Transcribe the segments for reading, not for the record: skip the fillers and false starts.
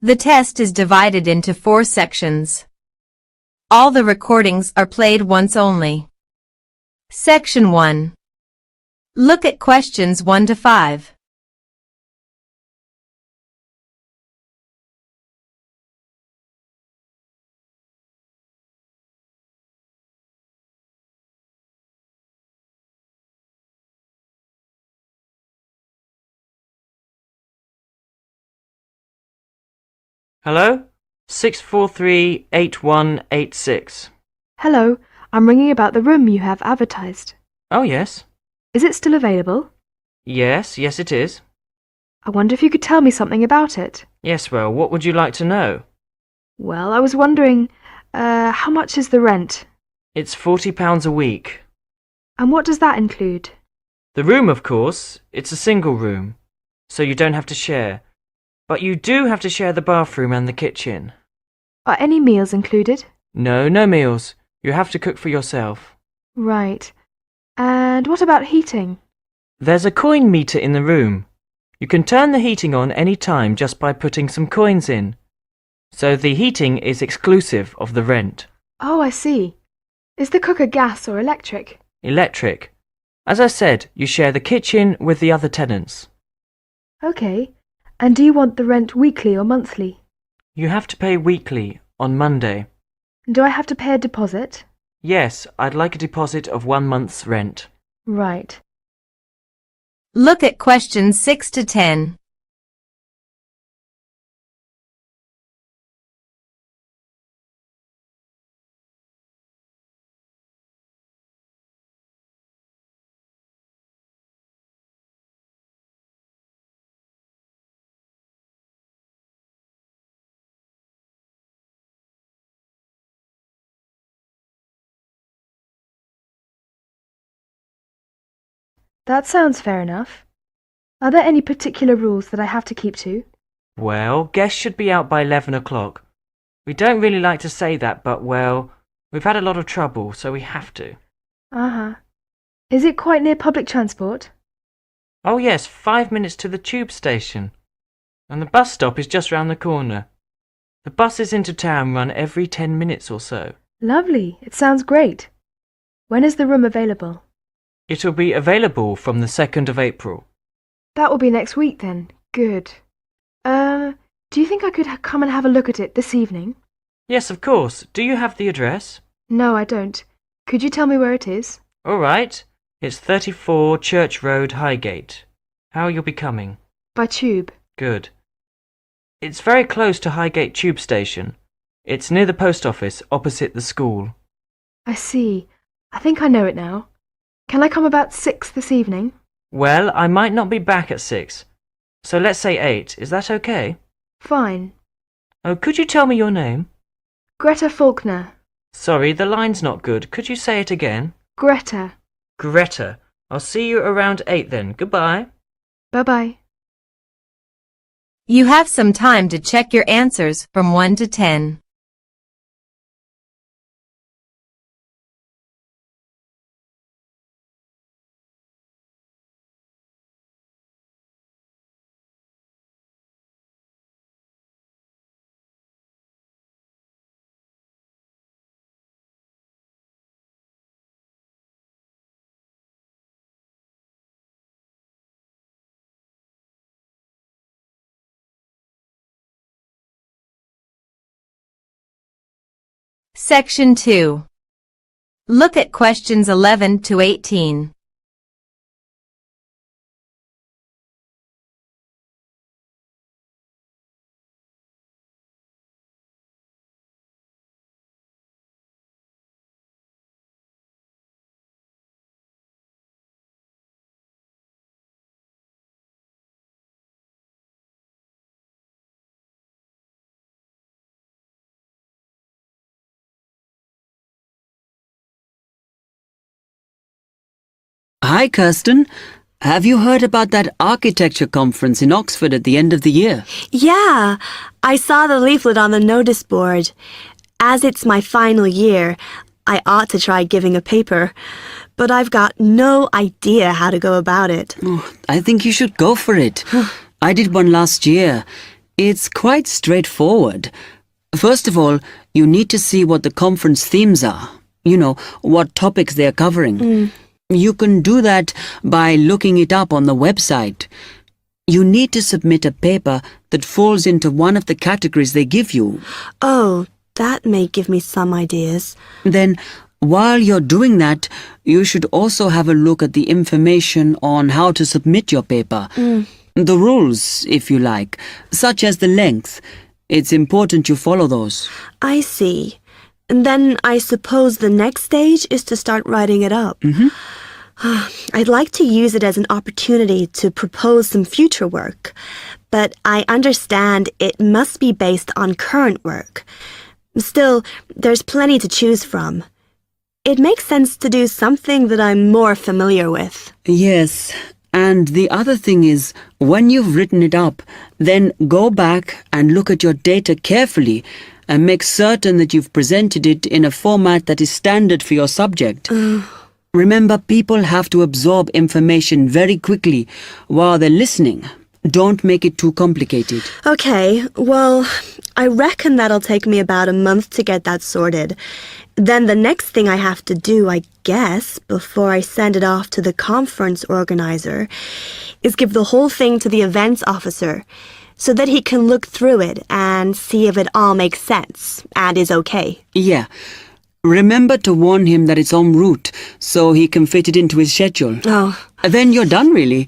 The test is divided into 4 sections. All the recordings are played once only. Section 1. Look at questions 1 to 5. Hello? 643-8186. Hello, I'm ringing about the room you have advertised. Oh, yes. Is it still available? Yes, it is. I wonder if you could tell me something about it. Yes, well, what would you like to know? Well, I was wondering, how much is the rent? It's £40 a week. And what does that include? The room, of course. It's a single room, so you don't have to share. But you do have to share the bathroom and the kitchen. Are any meals included? No meals. You have to cook for yourself. Right. And what about heating? There's a coin meter in the room. You can turn the heating on any time just by putting some coins in. So the heating is exclusive of the rent. Oh, I see. Is the cooker gas or electric? Electric. As I said, you share the kitchen with the other tenants. Okay. And do you want the rent weekly or monthly? You have to pay weekly, on Monday. Do I have to pay a deposit? Yes, I'd like a deposit of 1 month's rent. Right. Look at questions 6 to 10. That sounds fair enough. Are there any particular rules that I have to keep to? Well, guests should be out by 11 o'clock. We don't really like to say that, but, well, we've had a lot of trouble, so we have to. Uh-huh. Is it quite near public transport? Oh, yes, 5 minutes to the tube station. And the bus stop is just round the corner. The buses into town run every 10 minutes or so. Lovely. It sounds great. When is the room available? It'll be available from the 2nd of April. That will be next week then. Good. Do you think I could come and have a look at it this evening? Yes, of course. Do you have the address? No, I don't. Could you tell me where it is? All right. It's 34 Church Road, Highgate. How you'll be coming? By tube. Good. It's very close to Highgate Tube Station. It's near the post office, opposite the school. I see. I think I know it now. Can I come about 6 this evening? Well, I might not be back at 6. So let's say 8. Is that okay? Fine. Oh, could you tell me your name? Greta Faulkner. Sorry, the line's not good. Could you say it again? Greta. Greta. I'll see you around 8 then. Goodbye. Bye-bye. You have some time to check your answers from 1 to 10. Section 2. Look at questions 11 to 18. Hi, Kirsten. Have you heard about that architecture conference in Oxford at the end of the year? Yeah, I saw the leaflet on the notice board. As it's my final year, I ought to try giving a paper, but I've got no idea how to go about it. Oh, I think you should go for it. I did one last year. It's quite straightforward. First of all, you need to see what the conference themes are. You know, what topics they're covering. You can do that by looking it up on the website. You need to submit a paper that falls into one of the categories they give you. Oh, that may give me some ideas. Then, while you're doing that, you should also have a look at the information on how to submit your paper. The rules, if you like, such as the length. It's important you follow those. I see. And then I suppose the next stage is to start writing it up. I'd like to use it as an opportunity to propose some future work, but I understand it must be based on current work. Still, there's plenty to choose from. It makes sense to do something that I'm more familiar with. Yes, and the other thing is, when you've written it up, then go back and look at your data carefully and make certain that you've presented it in a format that is standard for your subject. Remember, people have to absorb information very quickly while they're listening. Don't make it too complicated. Okay, well, I reckon that'll take me about a month to get that sorted. Then the next thing I have to do, I guess, before I send it off to the conference organizer, is give the whole thing to the events officer so that he can look through it and see if it all makes sense and is okay. Yeah. Remember to warn him that it's en route so he can fit it into his schedule. Oh. Then you're done, really.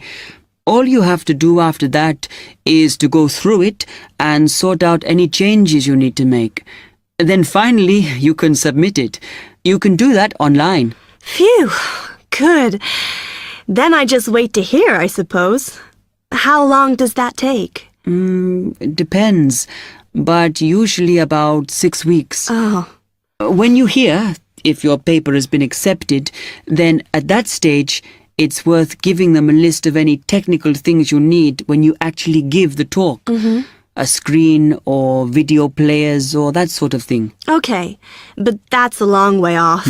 All you have to do after that is to go through it and sort out any changes you need to make. Then finally, you can submit it. You can do that online. Phew, good. Then I just wait to hear, I suppose. How long does that take? It depends, but usually about 6 weeks. Oh. When you hear if your paper has been accepted, then at that stage, it's worth giving them a list of any technical things you need when you actually give the talk. A screen or video players or that sort of thing. Okay, but that's a long way off.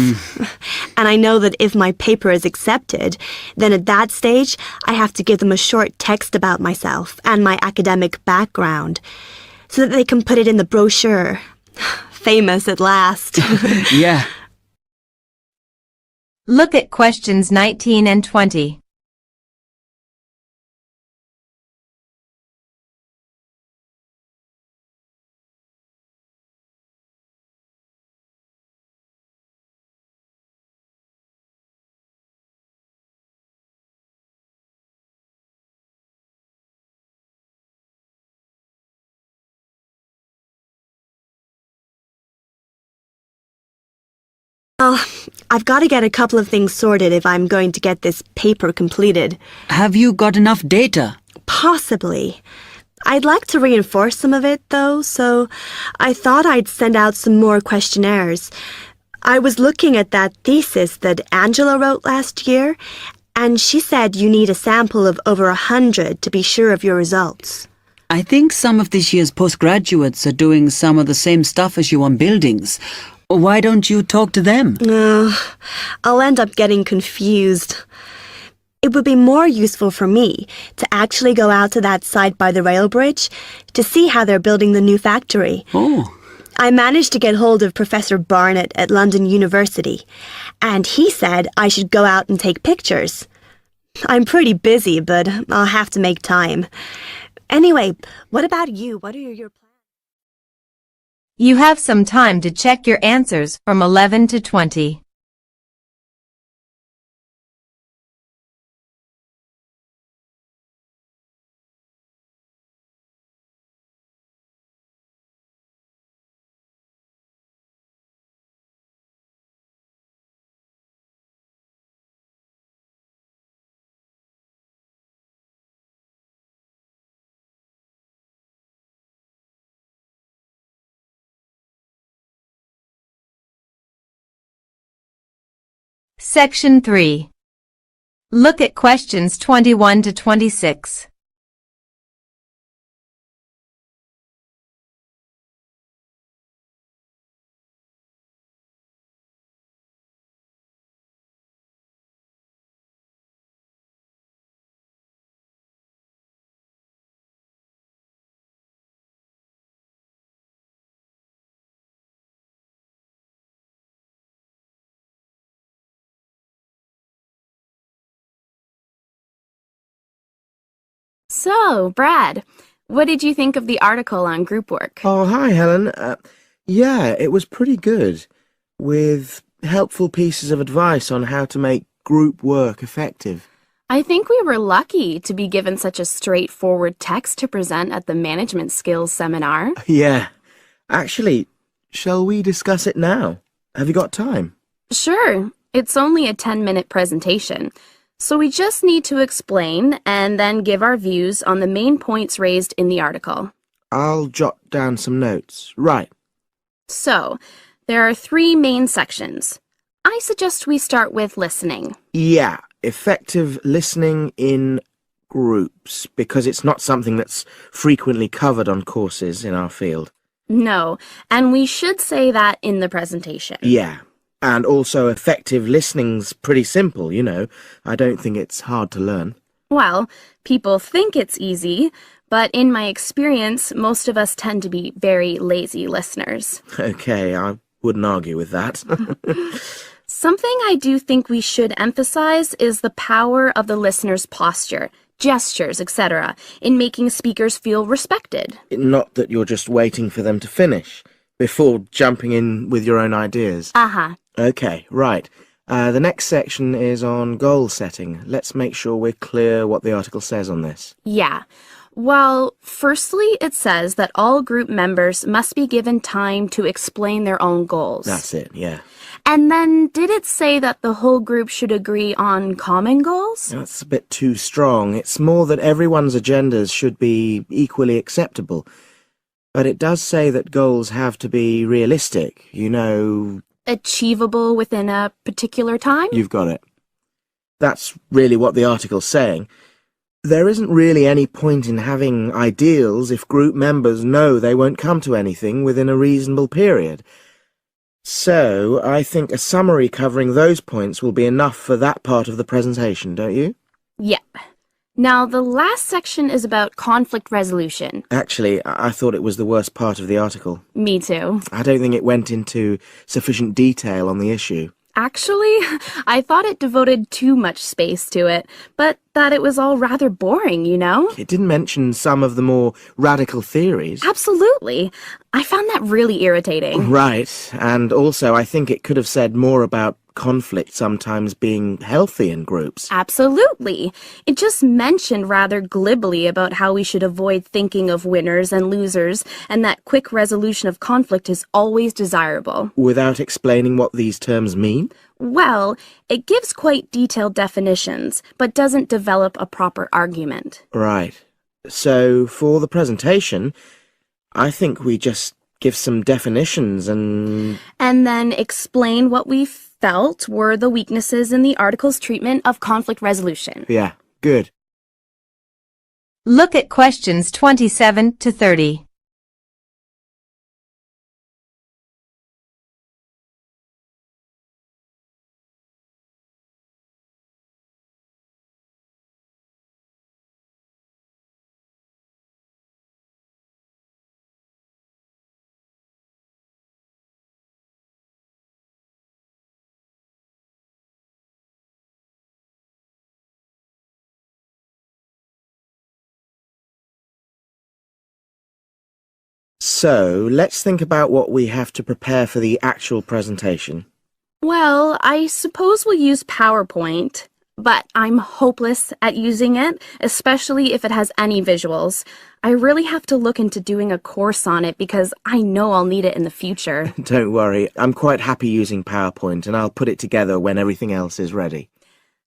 And I know that if my paper is accepted, then at that stage, I have to give them a short text about myself and my academic background so that they can put it in the brochure. Famous at last. Yeah. Look at questions 19 and 20. Well, I've got to get a couple of things sorted if I'm going to get this paper completed. Have you got enough data? Possibly. I'd like to reinforce some of it, though, so I thought I'd send out some more questionnaires. I was looking at that thesis that Angela wrote last year, and she said you need a sample of over 100 to be sure of your results. I think some of this year's postgraduates are doing some of the same stuff as you on buildings. Why don't you talk to them? I'll end up getting confused. It would be more useful for me to actually go out to that site by the rail bridge to see how they're building the new factory. Oh. I managed to get hold of Professor Barnett at London University, and he said I should go out and take pictures. I'm pretty busy, but I'll have to make time. Anyway, what about you? What are your plans? You have some time to check your answers from 11 to 20. Section 3. Look at questions 21 to 26. So, Brad, what did you think of the article on group work? Oh, hi, Helen. Yeah, it was pretty good, with helpful pieces of advice on how to make group work effective. I think we were lucky to be given such a straightforward text to present at the management skills seminar. Yeah. Actually, shall we discuss it now? Have you got time? Sure, it's only a 10-minute presentation, so we just need to explain and then give our views on the main points raised in the article. I'll jot down some notes. Right. So, there are 3 main sections. I suggest we start with listening. Yeah, effective listening in groups, because it's not something that's frequently covered on courses in our field. No, and we should say that in the presentation. Yeah, and also effective listening's pretty simple, you know. I don't think it's hard to learn. Well, people think it's easy, but in my experience, most of us tend to be very lazy listeners. Okay, I wouldn't argue with that. Something I do think we should emphasize is the power of the listener's posture, gestures, etc., in making speakers feel respected. Not that you're just waiting for them to finish before jumping in with your own ideas. Uh-huh. Okay, right. The next section is on goal setting. Let's make sure we're clear what the article says on this. Yeah. Well, firstly, it says that all group members must be given time to explain their own goals. That's it, yeah. And then, did it say that the whole group should agree on common goals? That's a bit too strong. It's more that everyone's agendas should be equally acceptable. But it does say that goals have to be realistic, you know. Achievable within a particular time? You've got it. That's really what the article's saying. There isn't really any point in having ideals if group members know they won't come to anything within a reasonable period. So, I think a summary covering those points will be enough for that part of the presentation, don't you? Yep. Now, the last section is about conflict resolution. Actually, I thought it was the worst part of the article. Me too. I don't think it went into sufficient detail on the issue. Actually, I thought it devoted too much space to it, but that it was all rather boring, you know? It didn't mention some of the more radical theories. Absolutely. I found that really irritating. Right, and also I think it could have said more about conflict sometimes being healthy in groups. Absolutely. It just mentioned rather glibly about how we should avoid thinking of winners and losers, and that quick resolution of conflict is always desirable. Without explaining what these terms mean? Well, it gives quite detailed definitions, but doesn't develop a proper argument. Right. So, for the presentation, I think we just give some definitions and then explain what we felt were the weaknesses in the article's treatment of conflict resolution. Yeah, good. Look at questions 27 to 30. So, let's think about what we have to prepare for the actual presentation. Well, I suppose we'll use PowerPoint, but I'm hopeless at using it, especially if it has any visuals. I really have to look into doing a course on it because I know I'll need it in the future. Don't worry, I'm quite happy using PowerPoint and I'll put it together when everything else is ready.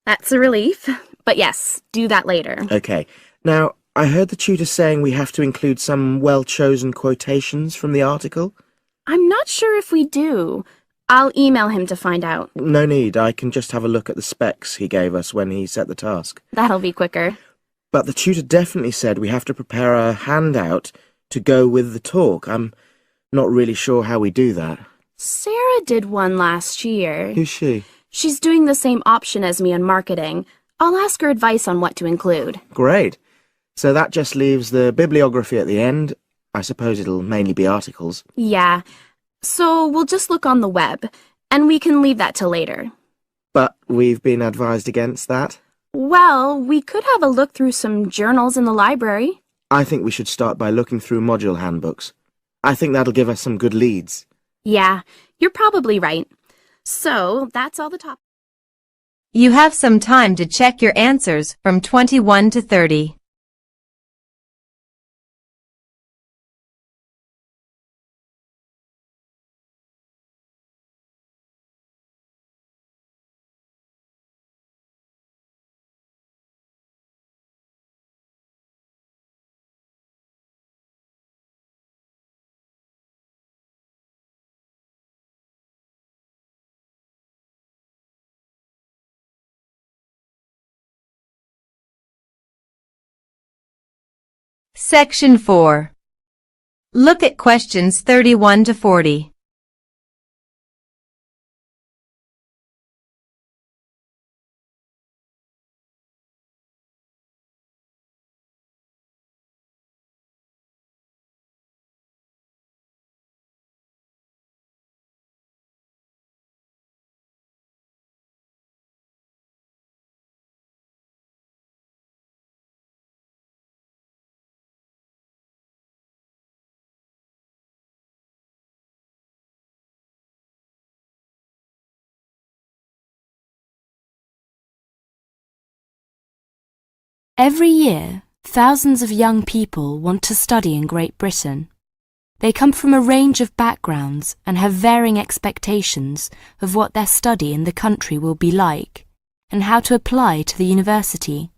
That's a relief. But yes, do that later. Okay. Now, I heard the tutor saying we have to include some well-chosen quotations from the article. I'm not sure if we do. I'll email him to find out. No need, I can just have a look at the specs he gave us when he set the task. That'll be quicker. But the tutor definitely said we have to prepare a handout to go with the talk. I'm not really sure how we do that. Sarah did one last year. Who's she? She's doing the same option as me on marketing. I'll ask her advice on what to include. Great. So that just leaves the bibliography at the end. I suppose it'll mainly be articles. Yeah. So we'll just look on the web, and we can leave that till later. But we've been advised against that? Well, we could have a look through some journals in the library. I think we should start by looking through module handbooks. I think that'll give us some good leads. Yeah, you're probably right. So, that's all the topics. You have some time to check your answers from 21 to 30. Section 4. Look at questions 31 to 40. Every year, thousands of young people want to study in Great Britain. They come from a range of backgrounds and have varying expectations of what their study in the country will be like and how to apply to the university.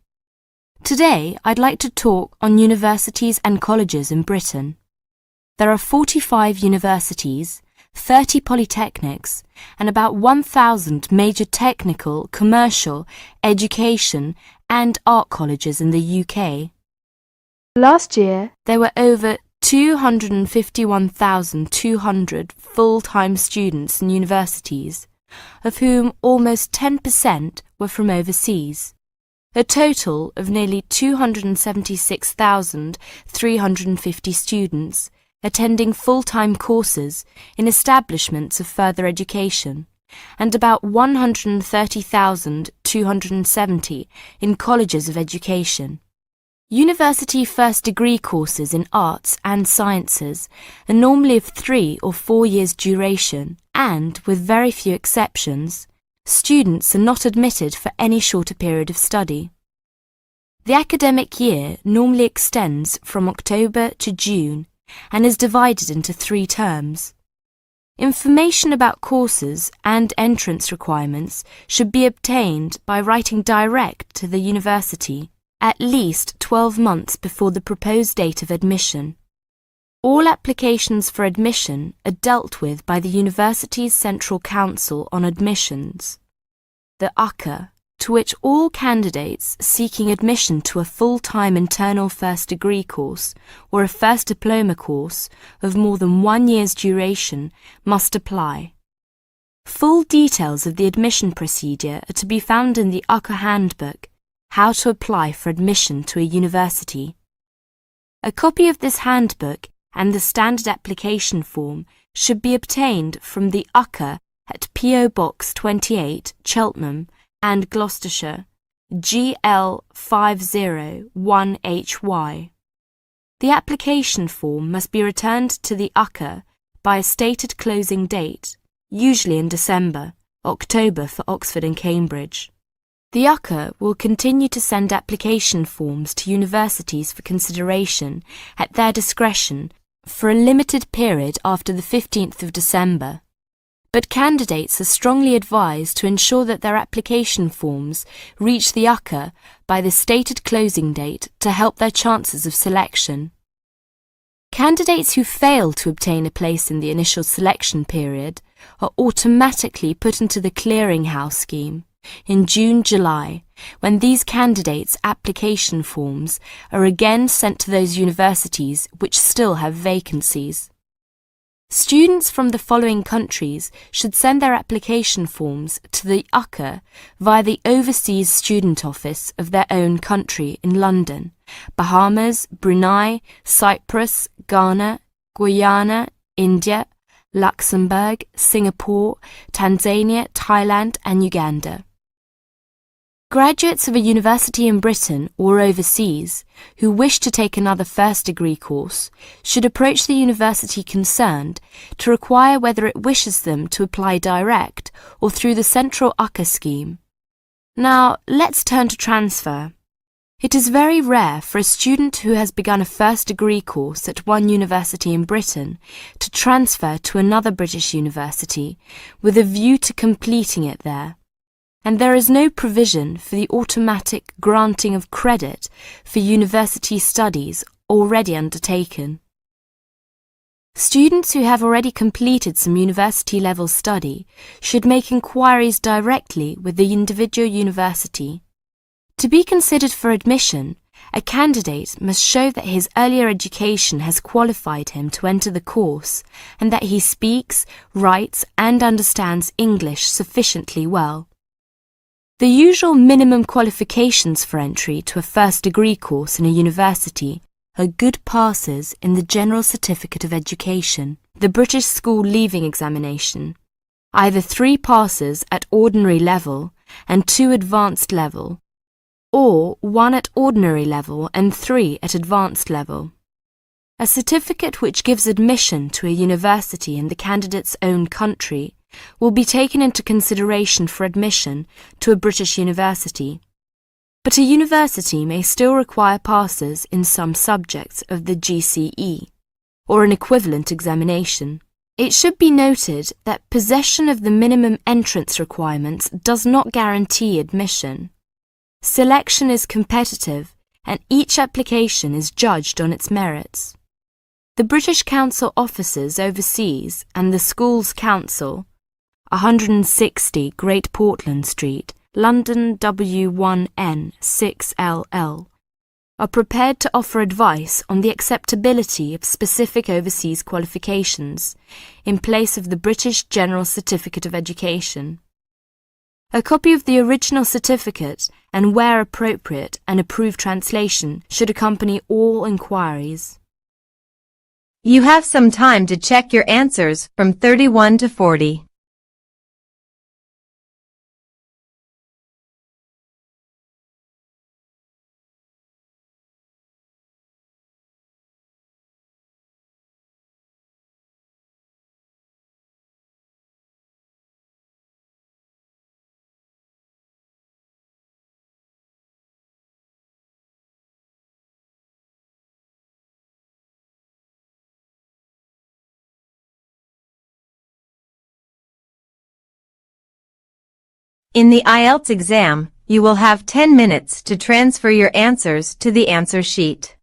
Today, I'd like to talk on universities and colleges in Britain. There are 45 universities, 30 polytechnics, and about 1,000 major technical, commercial, education, and art colleges in the UK. Last year, There were over 251,200 full-time students in universities, of whom almost 10% were from overseas. A total of nearly 276,350 students attending full-time courses in establishments of further education, and about 130,270 in colleges of education. University first degree courses in arts and sciences are normally of 3 or 4 years duration, and, with very few exceptions, students are not admitted for any shorter period of study. The academic year normally extends from October to June and is divided into 3 terms. Information about courses and entrance requirements should be obtained by writing direct to the university at least 12 months before the proposed date of admission. All applications for admission are dealt with by the university's Central Council on Admissions, the UCA, to which all candidates seeking admission to a full-time internal first degree course or a first diploma course of more than 1 year's duration must apply. Full details of the admission procedure are to be found in the UCA Handbook, How to Apply for Admission to a University. A copy of this handbook and the standard application form should be obtained from the UCA at P.O. Box 28, Cheltenham, and Gloucestershire, GL 501HY. The application form must be returned to the UCA by a stated closing date, usually in December, October for Oxford and Cambridge. The UCA will continue to send application forms to universities for consideration at their discretion for a limited period after the 15th of December. But candidates are strongly advised to ensure that their application forms reach the UCA by the stated closing date to help their chances of selection. Candidates who fail to obtain a place in the initial selection period are automatically put into the clearinghouse scheme in June-July, when these candidates' application forms are again sent to those universities which still have vacancies. Students from the following countries should send their application forms to the UCA via the Overseas Student Office of their own country in London: Bahamas, Brunei, Cyprus, Ghana, Guyana, India, Luxembourg, Singapore, Tanzania, Thailand, and Uganda. Graduates of a university in Britain or overseas who wish to take another first-degree course should approach the university concerned to inquire whether it wishes them to apply direct or through the Central UCA scheme. Now, let's turn to transfer. It is very rare for a student who has begun a first-degree course at one university in Britain to transfer to another British university with a view to completing it there. And there is no provision for the automatic granting of credit for university studies already undertaken. Students who have already completed some university-level study should make inquiries directly with the individual university. To be considered for admission, a candidate must show that his earlier education has qualified him to enter the course and that he speaks, writes, and understands English sufficiently well. The usual minimum qualifications for entry to a first-degree course in a university are good passes in the General Certificate of Education, the British School Leaving Examination, either 3 passes at ordinary level and 2 advanced level, or 1 at ordinary level and 3 at advanced level. A certificate which gives admission to a university in the candidate's own country will be taken into consideration for admission to a British university, but a university may still require passes in some subjects of the GCE, or an equivalent examination. It should be noted that possession of the minimum entrance requirements does not guarantee admission. Selection is competitive, and each application is judged on its merits. The British Council offices overseas and the Schools Council, 160 Great Portland Street, London W1N 6LL, are prepared to offer advice on the acceptability of specific overseas qualifications in place of the British General Certificate of Education. A copy of the original certificate and, where appropriate, an approved translation should accompany all inquiries. You have some time to check your answers from 31 to 40. In the IELTS exam, you will have 10 minutes to transfer your answers to the answer sheet.